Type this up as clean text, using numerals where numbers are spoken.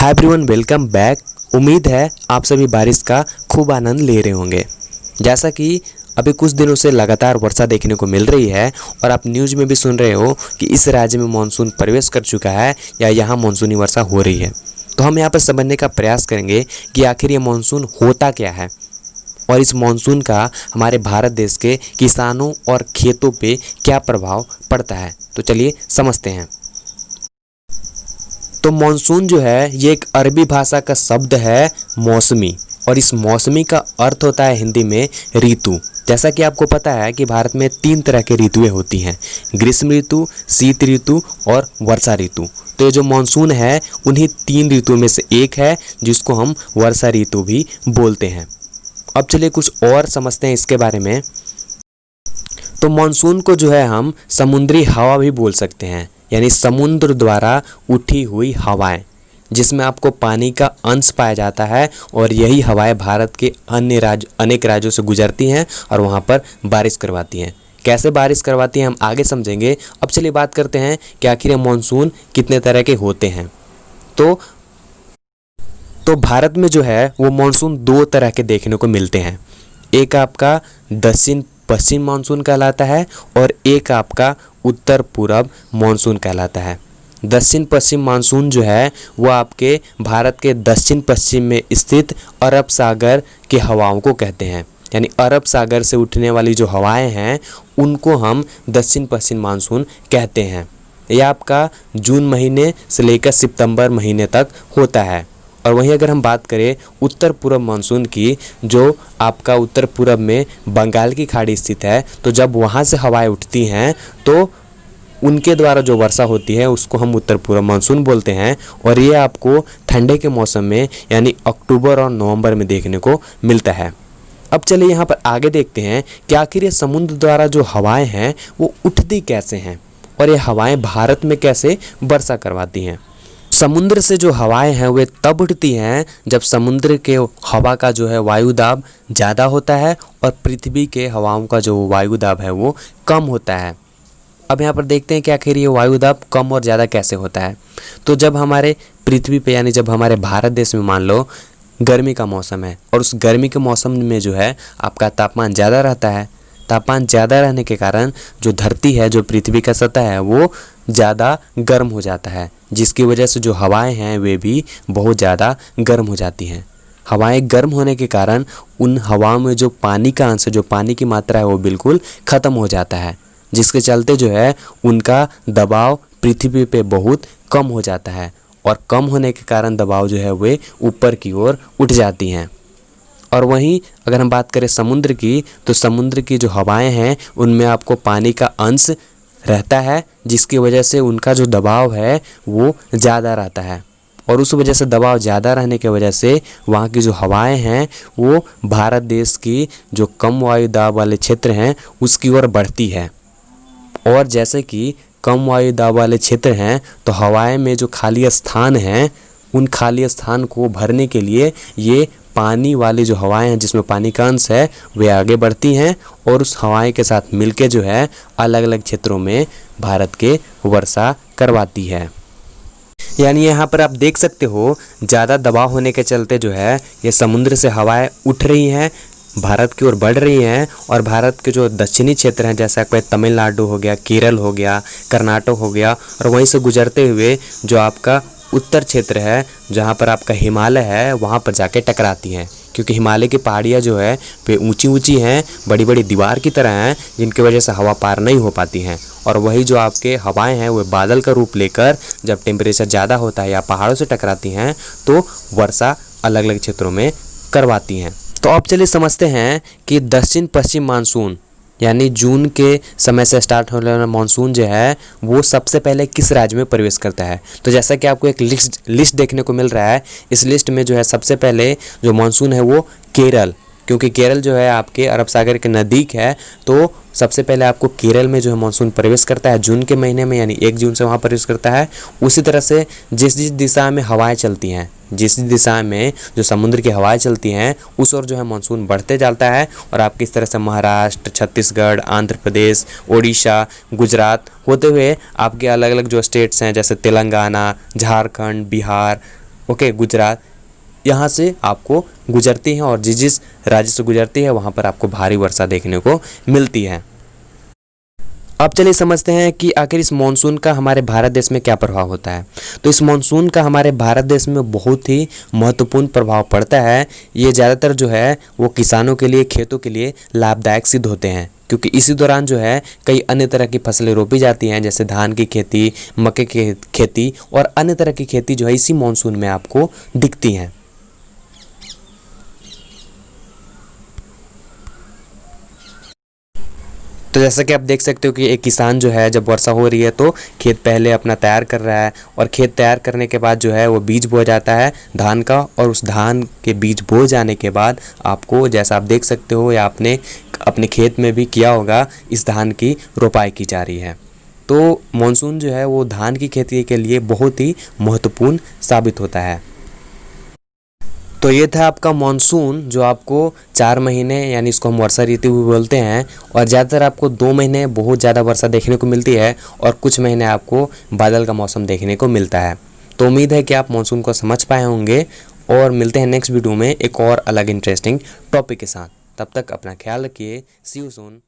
Hi everyone, welcome back. उम्मीद है आप सभी बारिश का खूब आनंद ले रहे होंगे। जैसा कि अभी कुछ दिनों से लगातार वर्षा देखने को मिल रही है और आप न्यूज़ में भी सुन रहे हो कि इस राज्य में मानसून प्रवेश कर चुका है या यहाँ मानसूनी वर्षा हो रही है। तो हम यहाँ पर समझने का प्रयास करेंगे कि आखिर ये मानसून होता क्या है और इस मानसून का हमारे भारत देश के किसानों और खेतों पे क्या प्रभाव पड़ता है। तो चलिए समझते हैं। तो मानसून जो है ये एक अरबी भाषा का शब्द है मौसमी, और इस मौसमी का अर्थ होता है हिंदी में ऋतु। जैसा कि आपको पता है कि भारत में 3 तरह के ऋतुएं होती हैं, ग्रीष्म ऋतु, शीत ऋतु और वर्षा ऋतु। तो ये जो मानसून है उन्हीं 3 ऋतुओं में से एक है जिसको हम वर्षा ऋतु भी बोलते हैं। अब चलिए कुछ और समझते हैं इसके बारे में। तो मानसून को जो है हम समुद्री हवा भी बोल सकते हैं, यानी समुद्र द्वारा उठी हुई हवाएं, जिसमें आपको पानी का अंश पाया जाता है और यही हवाएं भारत के अनेक राज्यों से गुजरती हैं और वहां पर बारिश करवाती हैं। कैसे बारिश करवाती हैं हम आगे समझेंगे। अब चलिए बात करते हैं कि आखिर मानसून कितने तरह के होते हैं। तो भारत में जो है वो मानसून 2 तरह के देखने को मिलते हैं। एक आपका दक्षिण पश्चिम मानसून कहलाता है और एक आपका उत्तर पूर्व मानसून कहलाता है। दक्षिण पश्चिम मानसून जो है वो आपके भारत के दक्षिण पश्चिम में स्थित अरब सागर के हवाओं को कहते हैं, यानी अरब सागर से उठने वाली जो हवाएं हैं उनको हम दक्षिण पश्चिम मानसून कहते हैं। यह आपका जून महीने से लेकर सितंबर महीने तक होता है। और वहीं अगर हम बात करें उत्तर पूर्व मानसून की, जो आपका उत्तर पूर्व में बंगाल की खाड़ी स्थित है, तो जब वहाँ से हवाएं उठती हैं तो उनके द्वारा जो वर्षा होती है उसको हम उत्तर पूर्व मानसून बोलते हैं। और ये आपको ठंडे के मौसम में यानी अक्टूबर और नवंबर में देखने को मिलता है। अब चलिए यहाँ पर आगे देखते हैं कि आखिर ये समुद्र द्वारा जो हवाएं हैं वो उठती कैसे हैं और ये हवाएं भारत में कैसे वर्षा करवाती हैं। समुद्र से जो हवाएं हैं वे तब उठती हैं जब समुद्र के हवा का जो है वायुदाब ज़्यादा होता है और पृथ्वी के हवाओं का जो वायुदाब है वो कम होता है। अब यहाँ पर देखते हैं कि आखिर ये वायुदाब कम और ज़्यादा कैसे होता है। तो जब हमारे पृथ्वी पे यानी जब हमारे भारत देश में मान लो गर्मी का मौसम है और उस गर्मी के मौसम में जो है आपका तापमान ज़्यादा रहता है। तापमान ज़्यादा रहने के कारण जो धरती है, जो पृथ्वी का सतह है, वो ज़्यादा गर्म हो जाता है, जिसकी वजह से जो हवाएं हैं वे भी बहुत ज़्यादा गर्म हो जाती हैं। हवाएं गर्म होने के कारण उन हवाओं में जो पानी का अंश है, जो पानी की मात्रा है, वो बिल्कुल ख़त्म हो जाता है, जिसके चलते जो है उनका दबाव पृथ्वी पे बहुत कम हो जाता है और कम होने के कारण दबाव जो है वे ऊपर की ओर उठ जाती हैं। और वहीं अगर हम बात करें समुद्र की, तो समुद्र की जो हवाएं हैं उनमें आपको पानी का अंश रहता है, जिसकी वजह से उनका जो दबाव है वो ज़्यादा रहता है और उस वजह से दबाव ज़्यादा रहने की वजह से वहाँ की जो हवाएं हैं वो भारत देश की जो कम वायु दाब वाले क्षेत्र हैं उसकी ओर बढ़ती है। और जैसे कि कम वायु दाब वाले क्षेत्र हैं तो हवाएं में जो खाली स्थान हैं उन खाली स्थान को भरने के लिए ये पानी वाली जो हवाएं हैं जिसमें पानी का अंश है वे आगे बढ़ती हैं और उस हवाएं के साथ मिलके जो है अलग अलग क्षेत्रों में भारत के वर्षा करवाती है। यानी यहाँ पर आप देख सकते हो ज़्यादा दबाव होने के चलते जो है ये समुद्र से हवाएं उठ रही हैं, भारत की ओर बढ़ रही हैं और भारत के जो दक्षिणी क्षेत्र हैं जैसा कि तमिलनाडु हो गया, केरल हो गया, कर्नाटक हो गया, और वहीं से गुजरते हुए जो आपका उत्तर क्षेत्र है जहाँ पर आपका हिमालय है वहाँ पर जाके टकराती हैं, क्योंकि हिमालय की पहाड़ियाँ जो है वे ऊंची ऊंची हैं, बड़ी बड़ी दीवार की तरह हैं, जिनकी वजह से हवा पार नहीं हो पाती हैं। और वही जो आपके हवाएं हैं वो बादल का रूप लेकर जब टेम्परेचर ज़्यादा होता है या पहाड़ों से टकराती हैं तो वर्षा अलग अलग क्षेत्रों में करवाती हैं। तो अब चलिए समझते हैं कि दक्षिण पश्चिम मानसून यानी जून के समय से स्टार्ट होने वाला मानसून जो है वो सबसे पहले किस राज्य में प्रवेश करता है। तो जैसा कि आपको एक लिस्ट देखने को मिल रहा है, इस लिस्ट में जो है सबसे पहले जो मानसून है वो केरल, क्योंकि केरल जो है आपके अरब सागर के नज़दीक है, तो सबसे पहले आपको केरल में जो है मानसून प्रवेश करता है जून के महीने में, यानी 1 जून से वहाँ प्रवेश करता है। उसी तरह से जिस जिस दिशा में हवाएं चलती हैं, जिस दिशा में जो समुद्र की हवाएं चलती हैं उस ओर जो है मानसून बढ़ते जाता है और आपकी इस तरह से महाराष्ट्र, छत्तीसगढ़, आंध्र प्रदेश, ओडिशा, गुजरात होते हुए आपके अलग अलग जो स्टेट्स हैं जैसे तेलंगाना, झारखंड, बिहार, ओके, गुजरात, यहाँ से आपको गुजरती हैं और जिस जिस राज्य से गुजरती है वहाँ पर आपको भारी वर्षा देखने को मिलती है। अब चलिए समझते हैं कि आखिर इस मानसून का हमारे भारत देश में क्या प्रभाव होता है। तो इस मानसून का हमारे भारत देश में बहुत ही महत्वपूर्ण प्रभाव पड़ता है। ये ज़्यादातर जो है वो किसानों के लिए, खेतों के लिए लाभदायक सिद्ध होते हैं, क्योंकि इसी दौरान जो है कई अन्य तरह की फसलें रोपी जाती हैं, जैसे धान की खेती, मक्के की खेती और अन्य तरह की खेती जो है इसी मानसून में आपको दिखती हैं। तो जैसा कि आप देख सकते हो कि एक किसान जो है जब वर्षा हो रही है तो खेत पहले अपना तैयार कर रहा है, और खेत तैयार करने के बाद जो है वो बीज बो जाता है धान का, और उस धान के बीज बो जाने के बाद आपको, जैसा आप देख सकते हो या आपने अपने खेत में भी किया होगा, इस धान की रोपाई की जा रही है। तो मानसून जो है वो धान की खेती के लिए बहुत ही महत्वपूर्ण साबित होता है। तो ये था आपका मानसून, जो आपको 4 महीने, यानी इसको हम वर्षा ऋतु भी बोलते हैं, और ज़्यादातर आपको 2 महीने बहुत ज़्यादा वर्षा देखने को मिलती है और कुछ महीने आपको बादल का मौसम देखने को मिलता है। तो उम्मीद है कि आप मानसून को समझ पाए होंगे, और मिलते हैं नेक्स्ट वीडियो में एक और अलग इंटरेस्टिंग टॉपिक के साथ। तब तक अपना ख्याल रखिए। सी यू सून।